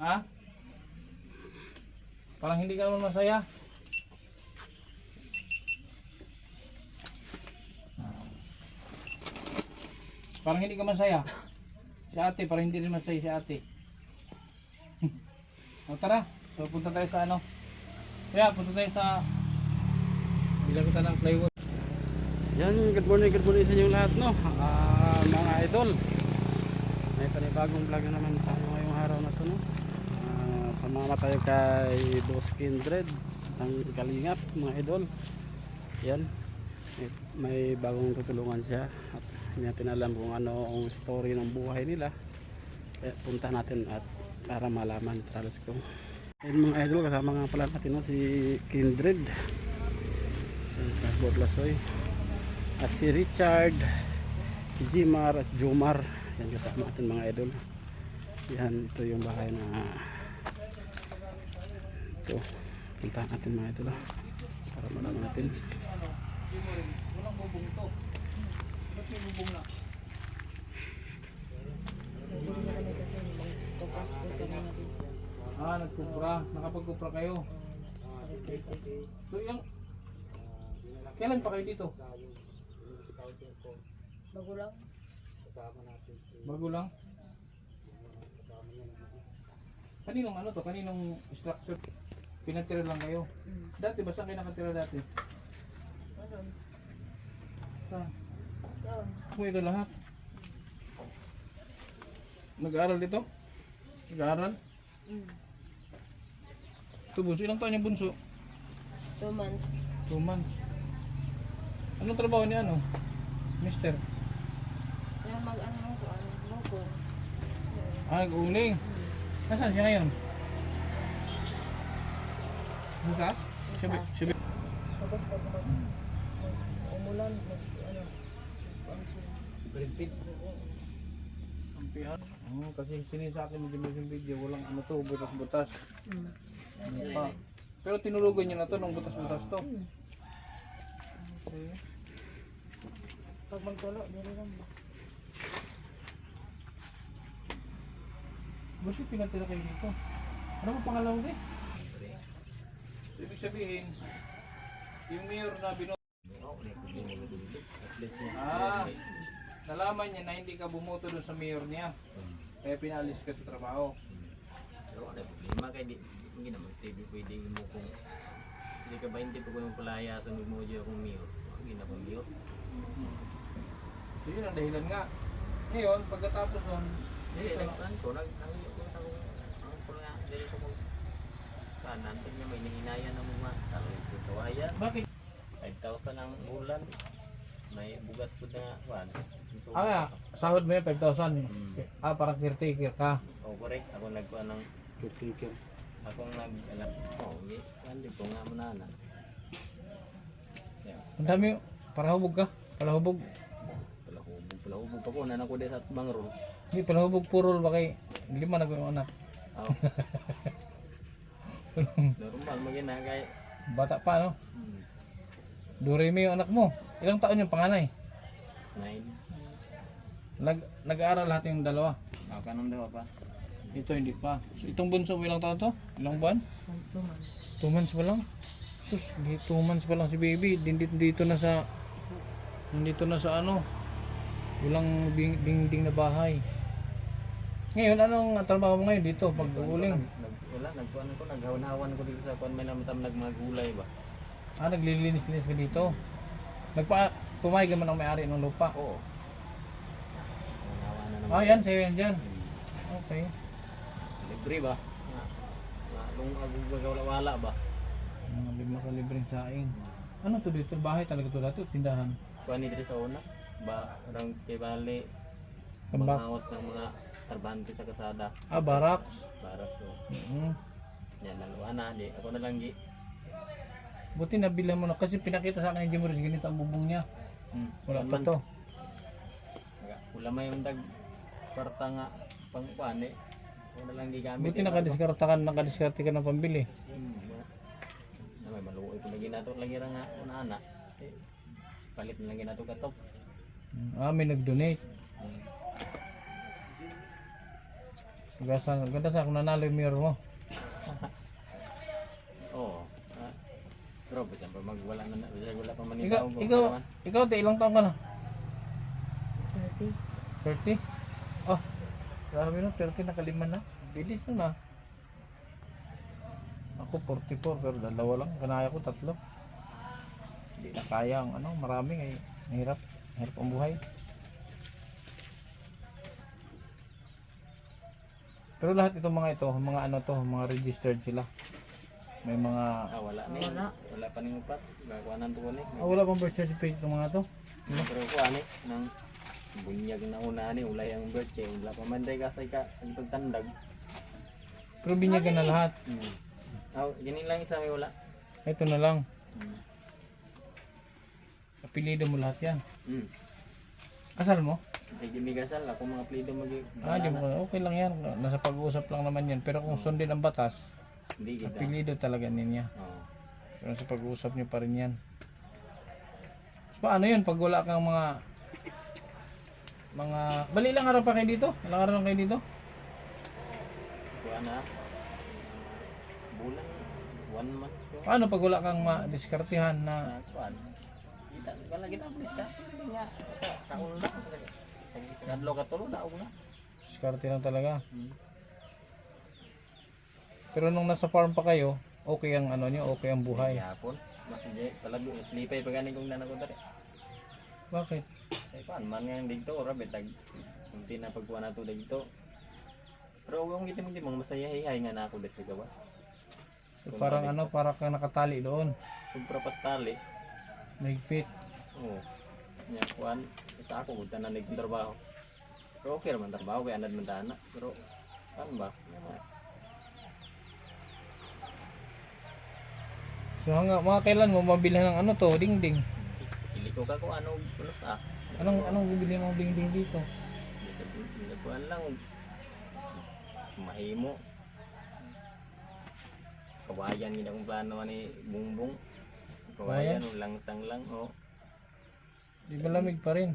Ha? Parang hindi ka naman masaya. Parang hindi ka masaya. Si ate, parang hindi rin masaya si ate. O tara, so punta tayo sa ano. Kaya punta tayo sa bilang kita ng plywood. Yan, good morning sa inyong lahat, no? Mga idol, may panibagong vlog na naman tayo ngayong araw na to, no? Sumama tayo kay Boss Kindred ng Kalingap, mga idol. Yan, may bagong tutulungan siya at hindi natin alam kung ano ang story ng buhay nila. Kaya punta natin at para malaman. Let's go. Ayun mga idol, kasama nga pala natin, no? Si Kindred sa Botlasoy at si Richard, si Jimar at Jomar. Yan kasama natin mga idol. Yan, ito yung bahay na ito. Puntahan natin mga idol, para malaman natin. Walang bubong to. Ba't may bubong na? Nagkupra. Nakapagkupra kayo. So yung kailan pa kayo dito? Bago lang. Bago lang? Kaninong ano to? Kaninong structure? Pinatira lang kayo? Dati ba saan kayo nakatira dati? Ano? Saan? Yan. Kung ito lahat? Nag-aaral dito? Nag-aaral? Ito bunso, ilang taon yung bunso? 2 months. 2 months. Anong trabaho niya ano? Mister? Yung mag-ano ko, lukon. Nag-uuling. Nasaan siya ngayon? Bukas? Sabi. Tapos pag umulan, Repeat. Ampihan. Kasi sinin sa akin yung video, walang ano to, butas-butas. Ano pa. Pero tinulugan niyo na to nung butas-butas to. Okay. pag magtulo, dili lang ba? Gusto pinatira kayo dito. Ano ang pangalaw din? Ibig sabihin, yung mayor na nalaman niya na hindi ka bumoto doon sa mayor niya. Kaya pinalis ka sa trabaho. Pero ano problema kaya hindi naman TV pwede mo kung hindi ka ba hindi pa ko yung palaya sa mo dyan akong mayor. Hindi na akong mayor. So yun ang dahilan nga. Ngayon, pagkatapos nun, Hindi, nagkaan ko. Nag-iyo ko sa ang pula. Dili ko mag kanan. Pag niya may nahinaya na mga kawayan. bakit? 5,000 ang bulan. May bugas po na kuhan. Sahod mo yun, 5,000. Parang caretaker ka. Oh, correct. Ako nagkuhan ng Caretaker. akong nag-alam. Oh, hindi ko nga manana. Yeah. Ang dami, palahubog ka. Palahubog. Palahubog pa ko. Nanak ko din sa bangrol. Hindi, palahubog purol ba kay hindi man nag-anak. Oh. Normal magina kay Bata pa, no? Doremi yung anak mo. Ilang taon yung panganay? 9. Nag-aaral lahat yung dalawa. Kanong daw pa? Ito hindi pa. So, itong bunso mo ilang taon to? Ilang buwan? 2 months. 2 months pa lang? Sus, 2 months pa lang si baby. Dito na sa ano? Walang dingding na bahay. Ngayon, anong trabaho mo ngayon dito pag uling? Wala, nagkuhan ko, naghawan-hawan ko dito sa kuhan may naman nagmagulay ba? Naglilinis-linis ka dito. Pumayag naman ang may-ari ng lupa. Oo. Hawan na naman. Yan, sa'yo yan dyan. Okay. Libre ba? Nung wala ba? Lima ka libreng saing. Ano to dito? Bahay talaga to dati? Tindahan? Kuhan ni dito sa una. Ba, parang kay Bali. Tambak? Mga house ng mga tarbante sa kasada. Barracks. Barak so. Yan, naluwa na. Di, ako na lang gi. Buti nabilan mo na. Kasi pinakita sa akin ni Jimmy, ganito ang bubong niya. Wala pa to. Wala may yung kwarta nga pang kuhan eh. Ako na lang gigamit. Buti nakadiskarte ka ng pambili. Na may maluoy ko na ginato lagi ra nga una-ana. Palit na lang ginato katop. May nag-donate. Ganda sa kung nanalo yung mirror mo. Oo. Pero bisan pa magwala na bisan wala pa man Ikaw, ikaw. ikaw, ilang taon ka na? 30. 30? Oh, grabe no, 30 nakalima na. Bilis nun ah. Ako 44 pero dalawa lang, kanaya ko 3. Hindi na kaya ang ano, marami ay mahirap ang buhay. Pero lahat itong mga ito, mga ano to, mga registered sila. May mga Wala na. Wala. Wala pa ning upat. Gagawanan to ko ni. wala pang birth certificate ng mga to. Pero ko ani nang bunyag na una ni ulay ang birthday wala pa man day kasay ka ang pagtandag. Pero binyagan na lahat. Gini lang isa may wala. Ito na lang. Apelido mo lahat yan. Kasal mo? Kay gimi kasal ako mga plido magi. Di mo, okay lang yan. Nasa pag-uusap lang naman yan. Pero kung sundin ang batas, Hindi kita. apelido talaga niya. Oo. Pero sa pag-uusap nyo pa rin yan. So, paano yun pag wala kang mga bali lang araw pa kayo dito? Ilang araw lang kayo dito? Kuha na. Bulan 1 month ko. Paano pag wala kang ma-diskartihan na Kuan. Kita wala kita pulis ka. Hindi nga kaon na. Sa adlaw ka tulo na ako na. diskarte lang talaga? Pero nung nasa farm pa kayo, okay ang ano nyo, okay ang buhay. Yapon. Mas hindi palabi mas lipay pag ani kong nanako dere. Bakit? Ay kuan man nga dito ora betag. Kunti na pagkuha na to dito. Pero kung kita mo di mga masaya hihay nga na ako dito sa gawas. Parang ano, para kang nakatali doon. Sobra pastali. Mahigpit. Oo. Nya kuan isa ako gud tanan nagtrabaho. Pero okay man trabaho kay anad man dana. Pero ano ba? So mga kailan mo mabilhan ng ano to, dingding? Pili ko ka kung ano sa. Anong bibili ng dingding dito? Kuan lang mahimo. Kawayan gid akong plano ni Bungbong. Kawayan langsang lang oh. Di ba lamig pa rin?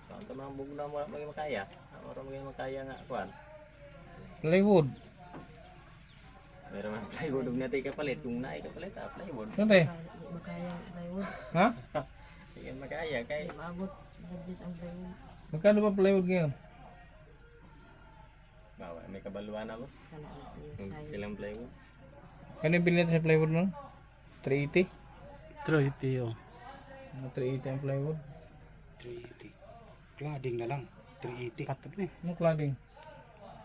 Saan ta man bugna mo maging makaya? Ora maging makaya nga kuan. Plywood. Meron man plywood ug natay kapalit kung naay kapalit plywood. Ano te? Hindi makaya ang plywood. Ha? Sige makaya kay Hindi maabot budget ang plywood. Magkano ba plywood ngayon? bawa may kabaluan ako. Kana yung Kung sayo. silang plywood. Kano yung bilhin natin sa plywood nun? 380? 380 oh. 380 ang plywood. 380. Cladding na lang. 380. Patag na eh. Anong cladding?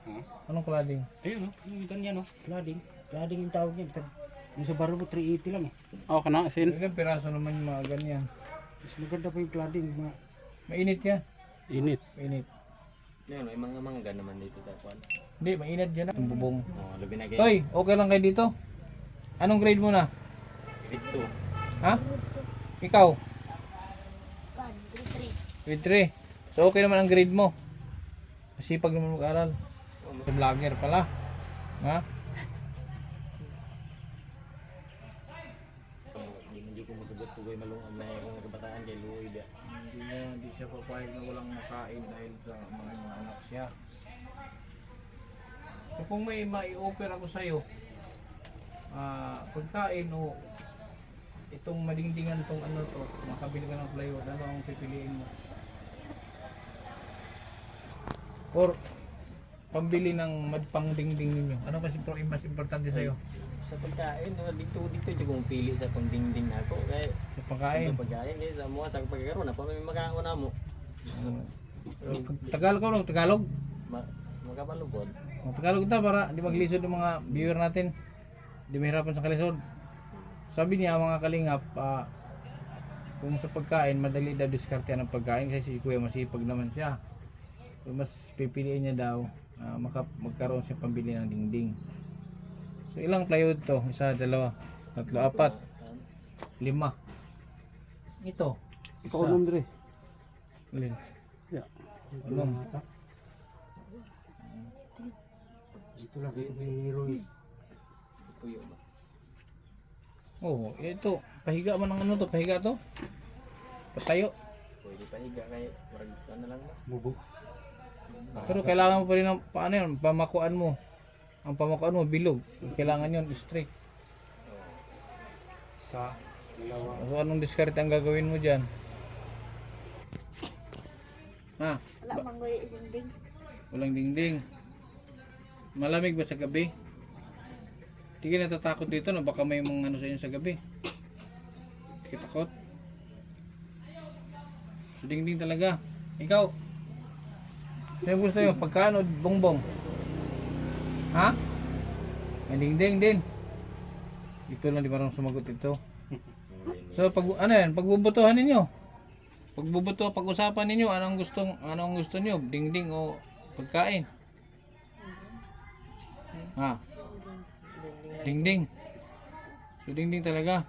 Ha? Anong cladding? Ayun oh, yung ganyan oh. Cladding. Cladding yung tawag yan. Yung sa baro mo 380 lang eh. Oo ka na, sin. Ilang piraso naman yung mga ganyan. Mas maganda pa yung cladding. Mga Mainit yan. init. Mainit. Yun, may mga mangga naman dito sa kuan. Hindi, mainit dyan. Ang bubong. Oh, labi na kay Toy, okay lang kayo dito? Anong grade mo na? dito. Ha? Ikaw? Grade 3. So okay naman ang grade mo. Masipag naman mag-aral. Sa vlogger pala. Ha? Hindi ko matugot ko malungag na akong kabataan kay Lloyd. Hindi siya papayag na walang makain dahil sa mga anak siya. So kung may mai-offer ako sa'yo, pagkain o itong madingdingan tong ano to, makabili ka ng plywood, ano ang pipiliin mo? Or pambili ng madpang dingding ninyo, ano kasi mas importante sa'yo? Sa pagkain, dito di ko pili sa pangdingding ako kay Sa pagkain? sa pagkain kay sa mga sa pagkaron na pa may makaon na mo. Tagalog ka lang, Tagalog? Makabalugod. Tagalog ta para di maglisod ng mga viewer natin. Di mahirapan sa kalisod. Sabi niya mga kalingap, kung sa pagkain, madali daw diskartehan ng pagkain kasi si Kuya masipag naman siya. So, mas pipiliin niya daw magkaroon siya pambili ng dingding. So ilang plywood to? Isa, dalawa, tatlo, apat, 5. Ito. Ikaw unom dire. Alin? Yeah. Unom. Ito lang ito kay Roy. Puyo ba? Oh, ito. Pahiga man ang ano to? Pahiga to? Patayo. Pwede pa higa kay warag ano lang mo. Mubo. Pero kailangan mo pa rin ng paano yun, pamakuan mo. Ang pamakuan mo, bilog. Kailangan yun, straight. Sa dalawa. So, anong diskarte ang gagawin mo dyan? Ha? Wala bang dingding? Walang dingding. Malamig ba sa gabi? Hindi ka natatakot dito na baka may mga ano sa inyo sa gabi. Hindi ka takot. So dingding talaga. Ikaw? Sino gusto nyo? Pagkaan o bongbong? Ha? May dingding din. Ito lang di parang sumagot ito. So pag ano yan? Pagbubutuhan ninyo. Pag-usapan ninyo anong gusto niyo? Dingding o pagkain? Ha? Dingding. So dingding talaga.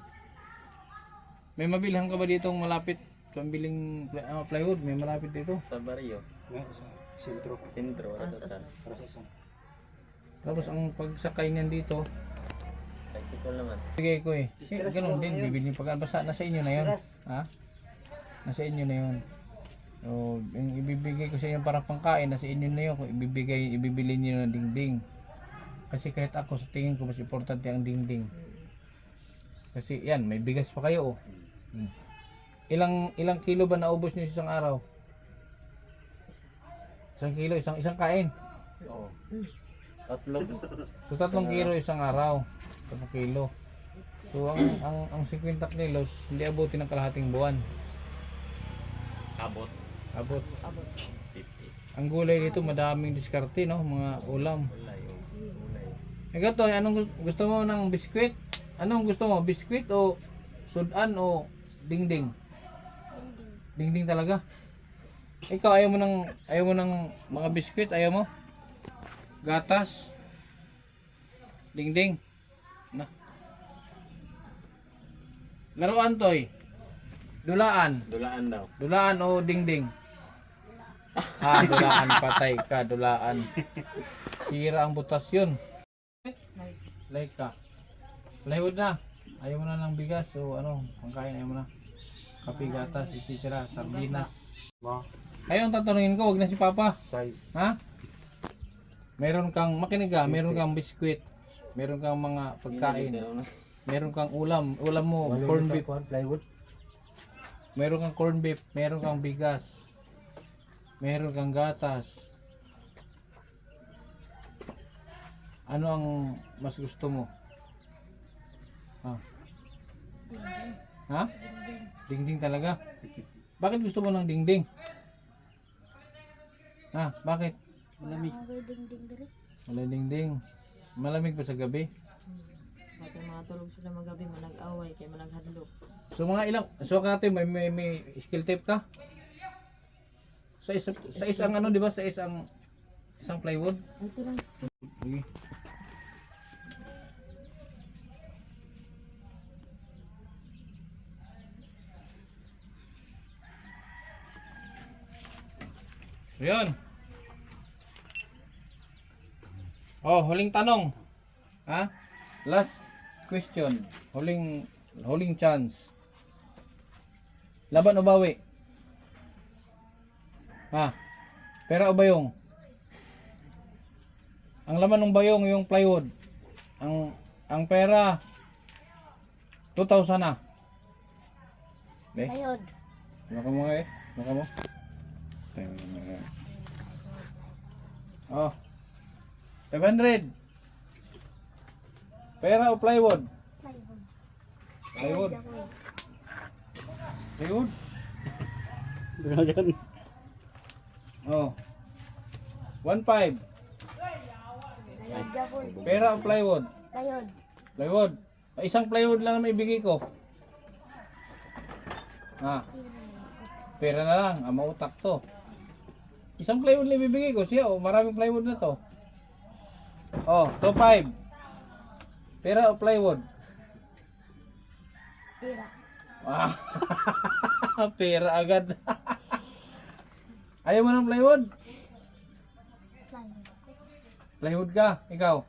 May mabilhan ka ba ditong malapit? Pambiling plywood, may malapit dito. Sa baryo. Sa sentro. Sentro. Asas. Proseso. Tapos ang pagsakay niyan dito, Tricycle naman. bigay ko eh. Ganun din, bibili pagkaan. Basta nasa inyo na yun. Ha? Nasa inyo na yun. So, yung ibibigay ko sa inyo para pangkain, nasa inyo na yun. Kung ibibili niyo ng dingding. Kasi kahit ako sa tingin ko, mas importante ang dingding. Kasi yan, may bigas pa kayo oh. Ilang kilo ba naubos niyo sa isang araw? Isang kilo, isang kain. Oo. Tatlog. So 3 kilo isang araw. 3 kilo. So ang 50 kilos hindi abutin ng kalahating buwan. Abot. Abot. 50. Ang gulay dito madaming diskarte no, mga ulam. Wala yung gulay. Ikaw to, anong gusto mo ng biskwit? Anong gusto mo? Biskwit o sudan o dingding? Dingding talaga. Ikaw ayaw mo ng mga biskwit, ayaw mo? Gatas. Dingding. Na. Laruan toy. Dulaan. Dulaan daw. Dulaan o dingding? Ah, dulaan, patay ka, dulaan. Sira ang butas yun. Like ka. Plywood na. Ayaw mo na ng bigas o ano, pangkain ayaw mo na. Kape, gatas, etc. Sardinas. Ma. Ayun, tatanungin ko, wag na si Papa. Size. Ha? Meron kang, makinig ka, meron kang biskwit. Meron kang mga pagkain. Meron kang ulam. Ulam mo, corn beef. Plywood. Meron kang corn beef. Meron kang bigas. Meron kang gatas. Ano ang mas gusto mo? Ha? Ha? Dingding talaga? Bakit gusto mo ng dingding? Ha? Bakit? Malamig. Wala dingding. Malamig pa sa gabi. Pati mga tulog sila magabi, manag-away, kaya managhadlok. So mga ilang, so kate may skill tape ka? Sa isang ano, di ba? Sa isang plywood? Ito lang. Sige. So yun. Oh, huling tanong. Ha? Last question. Huling chance. Laban o bawi? Ha? Pera o bayong? Ang laman ng bayong yung plywood. Ang pera 2,000 na. Be? Ayod. Maka mo eh. Maka mo. Oh. 500. Pera o plywood? Plywood. Plywood? Dalagan. Oh. 1,500. Pera o plywood? Ayod. Plywood. Isang plywood lang naman ibigay ko. Ha? Pera na lang. Mautak to. Isang plywood lang ibibigay ko. Siya, oh, maraming plywood na to. Oh, 2,500. Pera o plywood? Pira. Ah, pera agad. Ayaw mo ng plywood? Plywood ka, ikaw.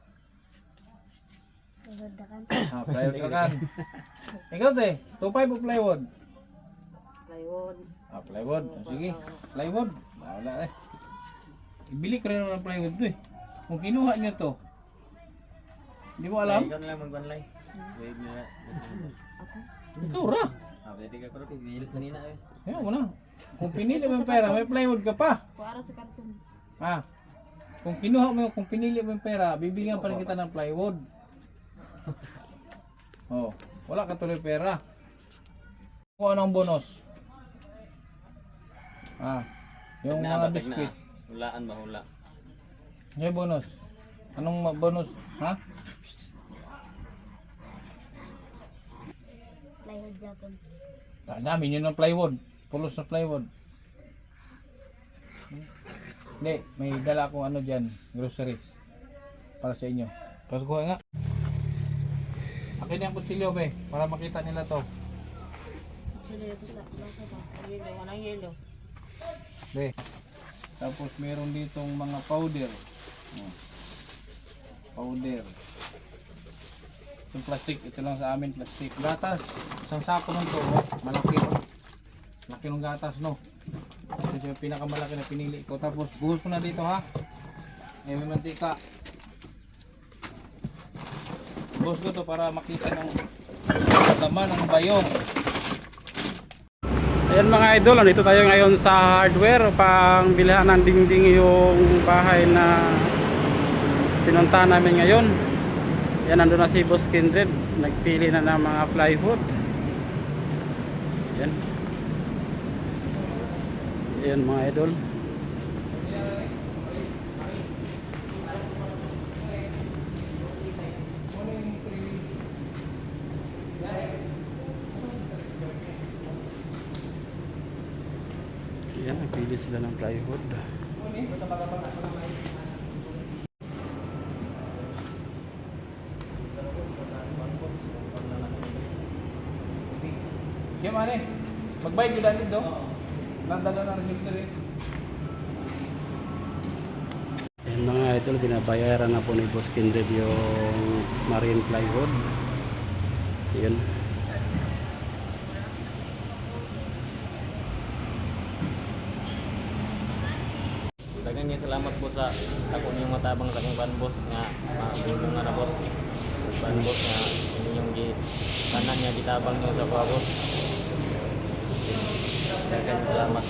Ayod na kan. Ah, plywood ka kan. Ikaw te, 2,500 o plywood? Plywood. Ah, plywood. Sige, plywood. Wala eh. Bili ka rin ng plywood to eh. Kung kinuha niyo to, hindi mo alam? Ikaw na lang mag-online. Wave nila. Ikaw ra. Pwede ka pero pinilit kanina eh. Ayaw mo na. Kung pinili mo yung pera, may plywood ka pa. Kuara sa kanton. Ha? Kung kinuha mo, kung pinili mo yung pera, bibigyan pa rin kita ng plywood. Oh, wala ka tuloy pera. Kung anong bonus? Yung mga biscuit. Hulaan ba hula? Yung bonus. Anong bonus? Ha? Plywood Japan. Dami yun ng plywood. Pulos na plywood. Hindi, may dala akong ano dyan, groceries. Para sa inyo. Tapos kuha nga. Akin yung kutsilyo be, para makita nila to. Sila ito sa nasa ba? Sa yellow. Anong yellow? Be. Tapos meron ditong mga powder. Powder. Yung plastic, ito lang sa amin plastic. Gatas, isang sako ng to, malaki. Laki ng gatas, no? Ito yung pinakamalaki na pinili ko. Tapos buhos ko na dito ha. May mantika. Buhos ko to para makita ng laman ng bayong. Ayan mga idol, nandito tayo ngayon sa hardware upang bilhan ng dingding yung bahay na pinuntahan namin ngayon. Yan, nandun na si Boss Kindred, nagpili na ng mga plywood. Yan. Yan mga idol. Yan, nagpili sila ng plywood. Siya mani, magbayad ko dati do. Nandala na register eh. Ayan mga idol, binabayaran na po ni Boss Kindred yung marine plywood. Ayan. Dagan niya salamat po sa ako niyong matabang sa akong panbos nga magbibong nga na boss. Panbos nga inyong tanan niya gitabang niyo sa kwa boss. Dagan salamat.